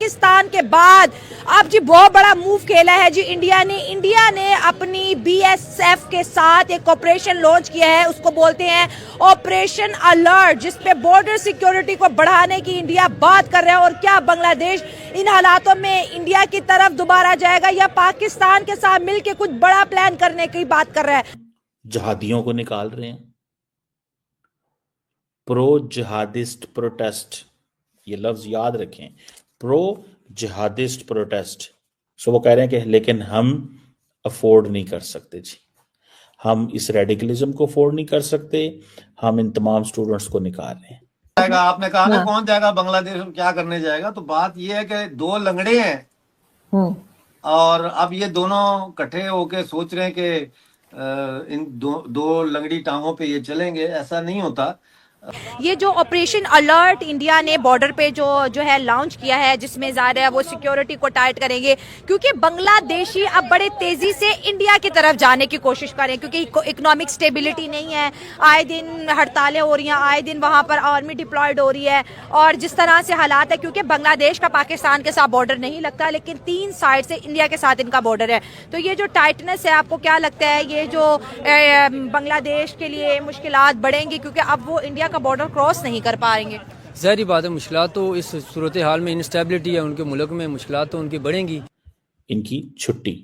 پاکستان کے بعد اب جی بہت بڑا موو کھیلا ہے جی انڈیا نے اپنی بی ایس ایف کے ساتھ ایک آپریشن لانچ کیا ہے. اس کو بولتے ہیں آپریشن الرٹ, جس پہ بارڈر سیکیورٹی کو بڑھانے کی انڈیا بات کر رہا ہے. اور کیا بنگلہ دیش ان حالاتوں میں انڈیا کی طرف دوبارہ جائے گا یا پاکستان کے ساتھ مل کے کچھ بڑا پلان کرنے کی بات کر رہا ہے؟ جہادیوں کو نکال رہے ہیں. پرو جہادسٹ پروٹیسٹ, یہ لفظ یاد رکھیں, پرو جہادسٹ پروٹیسٹ. سو وہ کہہ رہے ہیں کہ لیکن ہم افورڈ نہیں کر سکتے جی, ہم اس ریڈیکلزم کو افورڈ نہیں کر سکتے, ہم ان تمام سٹوڈنٹس کو نکال رہے ہیں. آپ نے کہا نا کون جائے گا بنگلہ دیش میں کیا کرنے جائے گا, تو بات یہ ہے کہ دو لنگڑے ہیں اور اب یہ دونوں کٹھے ہو کے سوچ رہے ہیں کہ ان دو لنگڑی ٹانگوں پہ یہ چلیں گے. ایسا نہیں ہوتا. یہ جو آپریشن الرٹ انڈیا نے بارڈر پہ جو ہے لانچ کیا ہے, جس میں ظاہر ہے وہ سیکیورٹی کو ٹائٹ کریں گے, کیونکہ بنگلہ دیشی اب بڑے تیزی سے انڈیا کی طرف جانے کی کوشش کریں, کیونکہ اکنامک سٹیبلٹی نہیں ہے, آئے دن ہڑتالیں ہو رہی ہیں, آئے دن وہاں پر آرمی ڈپلائڈ ہو رہی ہے, اور جس طرح سے حالات ہے, کیونکہ بنگلہ دیش کا پاکستان کے ساتھ بارڈر نہیں لگتا, لیکن 3 سائڈ سے انڈیا کے ساتھ ان کا بارڈر ہے. تو یہ جو ٹائٹنس ہے, آپ کو کیا لگتا ہے یہ جو بنگلہ دیش کے لیے مشکلات بڑھیں گی, کیونکہ اب وہ انڈیا کا بارڈر کراس نہیں کر پائیں گے؟ ظاہری بات ہے, مشکلات تو اس صورتحال میں انسٹیبلٹی ہے ان کے ملک میں, مشکلات تو ان کی بڑھیں گی. ان کی چھٹی.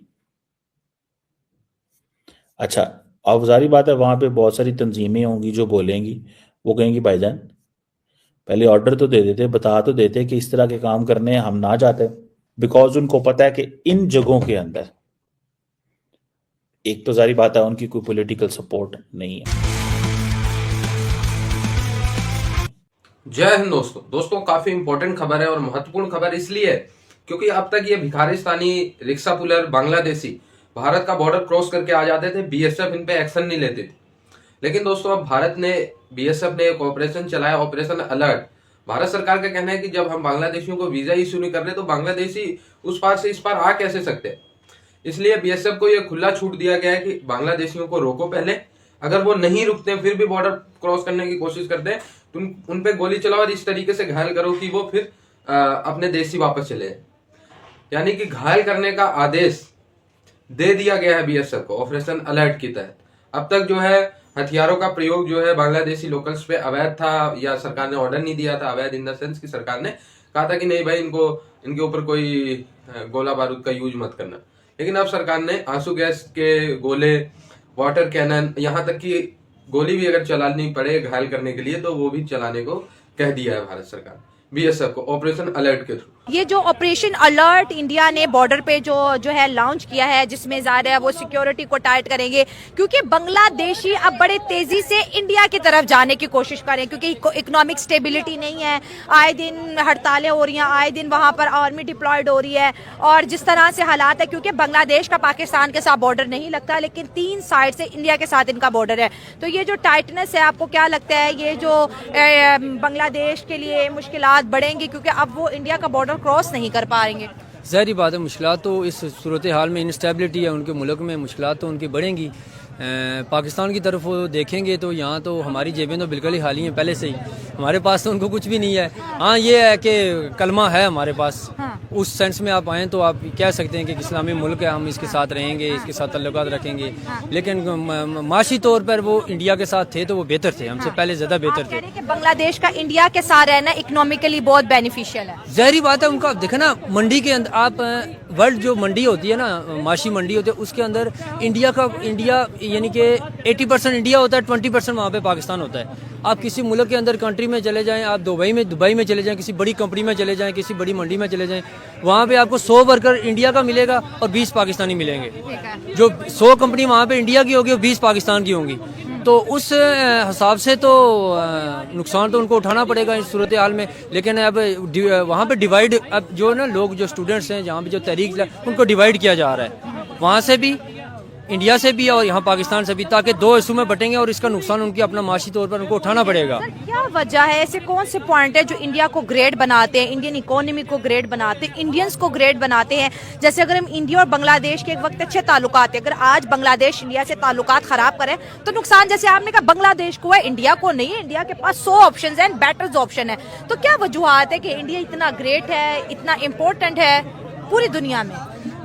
اچھا, اب ظاہری بات ہے وہاں پہ بہت ساری تنظیمیں ہوں گی جو بولیں گی, وہ کہیں گی بھائی جان پہلے آرڈر تو دے دیتے, بتا تو دیتے کہ اس طرح کے کام کرنے ہیں, ہم نہ جاتے. بیکاز ان کو پتہ ہے کہ ان جگہوں کے اندر ایک تو ظاہری بات ہے ان کی کوئی پولیٹیکل سپورٹ نہیں ہے. جے ہند دوستوں, کافی امپورٹنٹ خبر ہے اور مہتوپورن خبر اس لیے ہے کیونکہ اب تک یہ بھکارستانی رکشا پولر بنگلہ دیشی بھارت کا بارڈر کراس کر کے آ جاتے تھے, بی ایس ایف ان پہ ایکشن نہیں لیتے تھے. لیکن دوستوں اب بھارت نے, بی ایس ایف نے ایک آپریشن چلایا, آپریشن الرٹ. بھارت سرکار کا کہنا ہے کہ جب ہم بنگلہ دیشیوں کو ویزا ایشو نہیں کر رہے تو بنگلہ دیشی اس پار سے اس پار آ کیسے سکتے. اس لیے بی ایس ایف کو یہ کھلا چھوٹ دیا گیا ہے کہ بنگلہ دیشیوں کو روکو پہلے, اگر وہ نہیں رکتے پھر بھی بارڈر کراس کرنے کی کوشش کرتے ہیں تم ان پہ گولی چلاؤ اور اس طریقے سے گھائل کرو کہ وہ پھر اپنے دیش ہی واپس چلے. یعنی کہ گھائل کرنے کا آدیش دے دیا گیا ہے بی ایس ایف کو آپریشن الرٹ کی تحت. اب تک جو ہے ہتھیاروں کا پریوگ جو ہے بنگلہ دیشی لوکلز پہ اویدھ تھا, یا سرکار نے آرڈر نہیں دیا تھا. اویدھ ان دا سینس کی سرکار نے کہا تھا کہ نہیں بھائی ان کے اوپر کوئی گولہ بارود کا یوز مت کرنا. لیکن اب سرکار نے آنسو گیس کے گولے, واٹر کینن, یہاں تک کہ گولی بھی اگر چلانی پڑے گھائل کرنے کے لیے تو وہ بھی چلانے کو کہہ دیا ہے بھارت سرکار بی ایس ایف کو آپریشن الرٹ کے تھرو. یہ جو آپریشن الرٹ انڈیا نے بارڈر پہ جو ہے لانچ کیا ہے, جس میں ظاہر ہے وہ سیکیورٹی کو ٹائٹ کریں گے, کیونکہ بنگلہ دیشی اب بڑے تیزی سے انڈیا کی طرف جانے کی کوشش کریں, کیونکہ اکنامک سٹیبلٹی نہیں ہے, آئے دن ہڑتالیں ہو رہی ہیں, آئے دن وہاں پر آرمی ڈپلائڈ ہو رہی ہے, اور جس طرح سے حالات ہے, کیونکہ بنگلہ دیش کا پاکستان کے ساتھ بارڈر نہیں لگتا, لیکن 3 سائڈ سے انڈیا کے ساتھ ان کا بارڈر ہے. تو یہ جو ٹائٹنس ہے, آپ کو کیا لگتا ہے یہ جو بنگلہ دیش کے لیے مشکلات بڑھیں گی, کیونکہ اب وہ انڈیا کا بارڈر کراس نہیں کر پائیں گے؟ ظاہری بات ہے, مشکلات تو اس صورتحال میں انسٹیبلٹی ہے ان کے ملک میں, مشکلات تو ان کی بڑھیں گی. پاکستان کی طرف دیکھیں گے تو یہاں تو ہماری جیبیں تو بالکل ہی خالی ہیں پہلے سے ہی, ہمارے پاس تو ان کو کچھ بھی نہیں ہے. ہاں یہ ہے کہ کلمہ ہے ہمارے پاس, اس سینس میں آپ آئیں تو آپ کہہ سکتے ہیں کہ اسلامی ملک ہے, ہم اس کے ساتھ رہیں گے, اس کے ساتھ تعلقات رکھیں گے. لیکن معاشی طور پر وہ انڈیا کے ساتھ تھے تو وہ بہتر تھے, ہم سے پہلے زیادہ بہتر تھے. کہ بنگلہ دیش کا انڈیا کے ساتھ رہنا اکنامیکلی بہت بینیفیشیل ہے. ظاہری بات ہے, ان کا دیکھیں نا منڈی کے اندر, آپ ورلڈ جو منڈی ہوتی ہے نا, معاشی منڈی ہوتی ہے, اس کے اندر انڈیا یعنی کہ 80% انڈیا ہوتا ہے, 20% وہاں پہ پاکستان ہوتا ہے. آپ کسی ملک کے اندر کنٹری میں چلے جائیں, آپ دبئی میں چلے جائیں, کسی بڑی کمپنی میں چلے جائیں, کسی بڑی منڈی میں چلے جائیں, وہاں پہ آپ کو 100 ورکر انڈیا کا ملے گا اور 20 پاکستانی ملیں گے. جو 100 کمپنی وہاں پہ انڈیا کی ہوگی اور 20 پاکستان کی ہوں گی. تو اس حساب سے تو نقصان تو ان کو اٹھانا پڑے گا اس صورتحال میں. لیکن اب وہاں پہ ڈیوائڈ, اب جو نا لوگ جو اسٹوڈنٹس ہیں جہاں پہ جو تحریک ان کو ڈیوائڈ کیا جا رہا ہے, وہاں سے بھی इंडिया से भी है और यहाँ पाकिस्तान से भी, ताकि दो हिस्सों में बटेंगे और इसका नुकसान उनकी अपना माशी तौर पर उनको उठाना पड़ेगा। सर, क्या वजह है, ऐसे कौन से पॉइंट है जो इंडिया को ग्रेट बनाते हैं, इंडियन इकोनॉमी को ग्रेट बनाते हैं, इंडियंस को ग्रेट बनाते हैं? जैसे अगर हम इंडिया और बांग्लादेश के एक वक्त अच्छे ताल्लुकात है, अगर आज बांग्लादेश इंडिया से ताल्लुकात खराब करे तो नुकसान, जैसे आपने कहा, बांग्लादेश को है, इंडिया को नहीं है। इंडिया के पास 100 ऑप्शन है, बेटर ऑप्शन है। तो क्या वजूहत है कि इंडिया इतना ग्रेट है, इतना इम्पोर्टेंट है पूरी दुनिया में?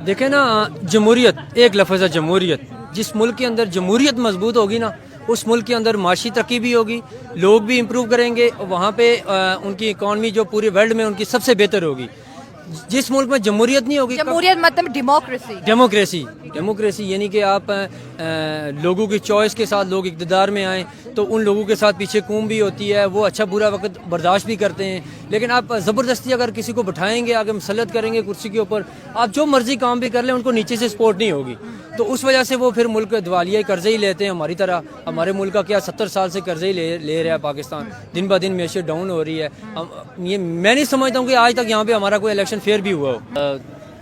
देखें ना, जमहूरियत, एक लफ्ज़ है जमहूरियत। जिस मुल्क के अंदर जमहूरियत मजबूत होगी ना, उस मुल्क के अंदर माशी तरक्की भी होगी, लोग भी इम्प्रूव करेंगे और वहाँ पे उनकी इकॉनमी जो पूरे वर्ल्ड में उनकी सबसे बेहतर होगी। जिस मुल्क में जमहूरियत नहीं होगी, जमहूरियत मतलब डेमोक्रेसी, डेमोक्रेसी यानी कि आप लोगों की चॉइस के साथ लोग इक़्तिदार में आएँ तो उन लोगों के साथ पीछे कूम भी होती है, वो अच्छा बुरा वक्त बर्दाश्त भी करते हैं। लेकिन आप ज़बरदस्ती अगर किसी को बिठाएंगे, आगे मुसल्लत करेंगे कुर्सी के ऊपर, आप जो मर्जी काम भी कर लें, उनको नीचे से सपोर्ट नहीं होगी। तो उस वजह से वो फिर मुल्क दिवालिया कर्जे ही लेते हैं हमारी तरह। हमारे मुल्क का क्या 70 साल से कर्जे ही ले रहा है पाकिस्तान, दिन ब दिन मैशत डाउन हो रही है। ये मैं नहीं समझता हूँ कि आज तक यहाँ पे हमारा कोई इलेक्शन फेयर भी हुआ हो।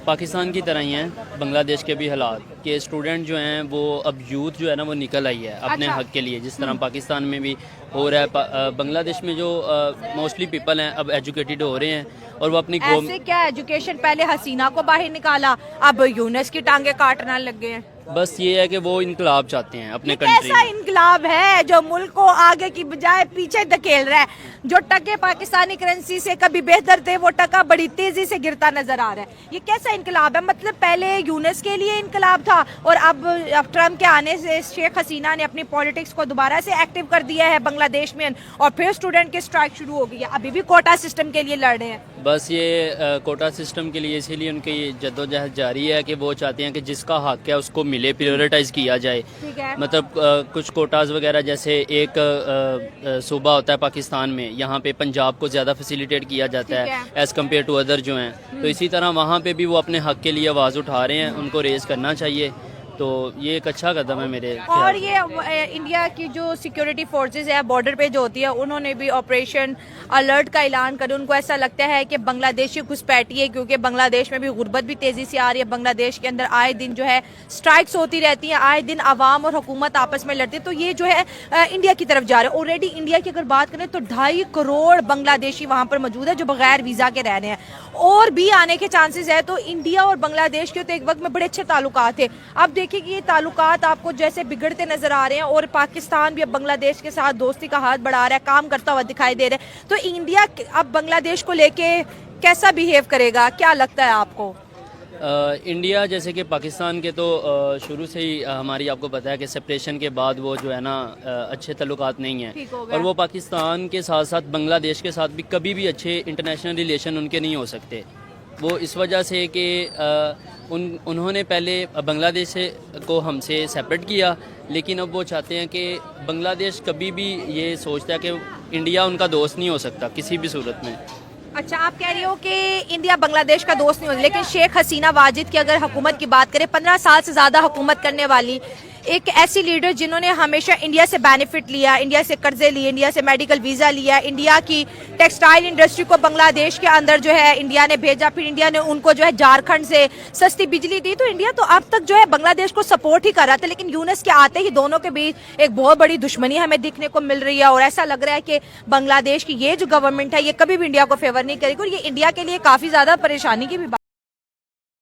पाकिस्तान की तरह ही हैं बांग्लादेश के भी हालात, कि स्टूडेंट जो हैं वो अब यूथ जो है ना वो निकल आई है अपने हक के लिए, जिस तरह पाकिस्तान में भी हो रहा है। बांग्लादेश में जो मोस्टली पीपल हैं अब एजुकेटेड हो रहे हैं और वो अपनी ऐसे क्या एजुकेशन, पहले हसीना को बाहर निकाला, अब यूनुस की टांगे काटने लग गए हैं। बस ये है कि वो इनकलाब चाहते हैं अपने ये कंट्री कैसा में। इनकलाब है जो मुल्क को आगे की बजाय पीछे धकेल रहा है? जो टके पाकिस्तानी करेंसी से कभी बेहतर थे, वो टका बड़ी तेजी से गिरता नजर आ रहा है। ये कैसा इनकलाब है? मतलब पहले यूनुस के लिए इनकलाब था और अब ट्रम्प के आने से शेख हसीना ने अपनी पॉलिटिक्स को दोबारा से एक्टिव कर दिया है बांग्लादेश में, और फिर स्टूडेंट की स्ट्राइक शुरू हो गई है। अभी भी कोटा सिस्टम के लिए लड़ रहे हैं। बस ये कोटा सिस्टम के लिए इसीलिए उनकी जद्दोजहद जारी है कि वो चाहते हैं कि जिसका हक है उसको मिले, प्रायोरिटाइज किया जाए। ठीक है। मतलब कुछ कोटाज वगैरह, जैसे एक सूबा होता है पाकिस्तान में, यहाँ पे पंजाब को ज़्यादा फैसिलिटेट किया जाता ठीक है एज़ कम्पेयर टू अदर जो हैं। तो इसी तरह वहाँ पे भी वो अपने हक के लिए आवाज़ उठा रहे हैं, उनको रेज़ करना चाहिए। तो ये एक अच्छा कदम है मेरे और ख्याल से। ये इंडिया की जो सिक्योरिटी फोर्सेस है बॉर्डर पे जो होती है, उन्होंने भी ऑपरेशन अलर्ट का ऐलान कर, उनको ऐसा लगता है कि बांग्लादेशी घुसपैठी है, क्योंकि बांग्लादेश में भी गुर्बत भी तेजी से आ रही है। बांग्लादेश के अंदर आए दिन जो है स्ट्राइक्स होती रहती हैं, आए दिन आवाम और हुकूमत आपस में लड़ती है। तो ये जो है इंडिया की तरफ जा रहे हैं। ऑलरेडी इंडिया की अगर बात करें तो 2.5 करोड़ बांग्लादेशी वहां पर मौजूद है जो बगैर वीजा के रह रहे हैं, और भी आने के चांसेस है। तो इंडिया और बांग्लादेश के तो एक वक्त में बड़े अच्छे ताल्लुकात थे। अब देखिए कि ये ताल्लुकात आपको जैसे बिगड़ते नजर आ रहे हैं, और पाकिस्तान भी अब बांग्लादेश के साथ दोस्ती का हाथ बढ़ा रहा है, काम करता हुआ दिखाई दे रहा है। तो इंडिया अब बांग्लादेश को लेके कैसा बिहेव करेगा, क्या लगता है आपको? इंडिया जैसे कि पाकिस्तान के तो शुरू से ही हमारी आपको पता है कि सेपरेशन के बाद वो जो है ना अच्छे ताल्लुकात नहीं हैं, और वो पाकिस्तान के साथ साथ बांग्लादेश के साथ भी कभी भी अच्छे इंटरनेशनल रिलेशन उनके नहीं हो सकते। वो इस वजह से कि उन्होंने पहले बांग्लादेश को हमसे सेपरेट किया, लेकिन अब वो चाहते हैं कि बांग्लादेश कभी भी ये सोचता है कि इंडिया उनका दोस्त नहीं हो सकता किसी भी सूरत में। अच्छा, आप कह रही हो कि इंडिया बांग्लादेश का दोस्त नहीं होता, लेकिन शेख हसीना वाजिद की अगर हुकूमत की बात करें, 15 साल से ज्यादा हुकूमत करने वाली एक ऐसी लीडर जिन्होंने हमेशा इंडिया से बेनिफिट लिया, इंडिया से कर्जे लिए, इंडिया से मेडिकल वीजा लिया, इंडिया की टेक्सटाइल इंडस्ट्री को बांग्लादेश के अंदर जो है इंडिया ने भेजा, फिर इंडिया ने उनको जो है झारखंड से सस्ती बिजली दी। तो इंडिया तो अब तक जो है बांग्लादेश को सपोर्ट ही कर रहा था, लेकिन यूनुस के आते ही दोनों के बीच एक बहुत बड़ी दुश्मनी हमें दिखने को मिल रही है, और ऐसा लग रहा है कि बांग्लादेश की ये जो गवर्नमेंट है ये कभी भी इंडिया को फेवर नहीं करेगी, और ये इंडिया के लिए काफी ज्यादा परेशानी की भी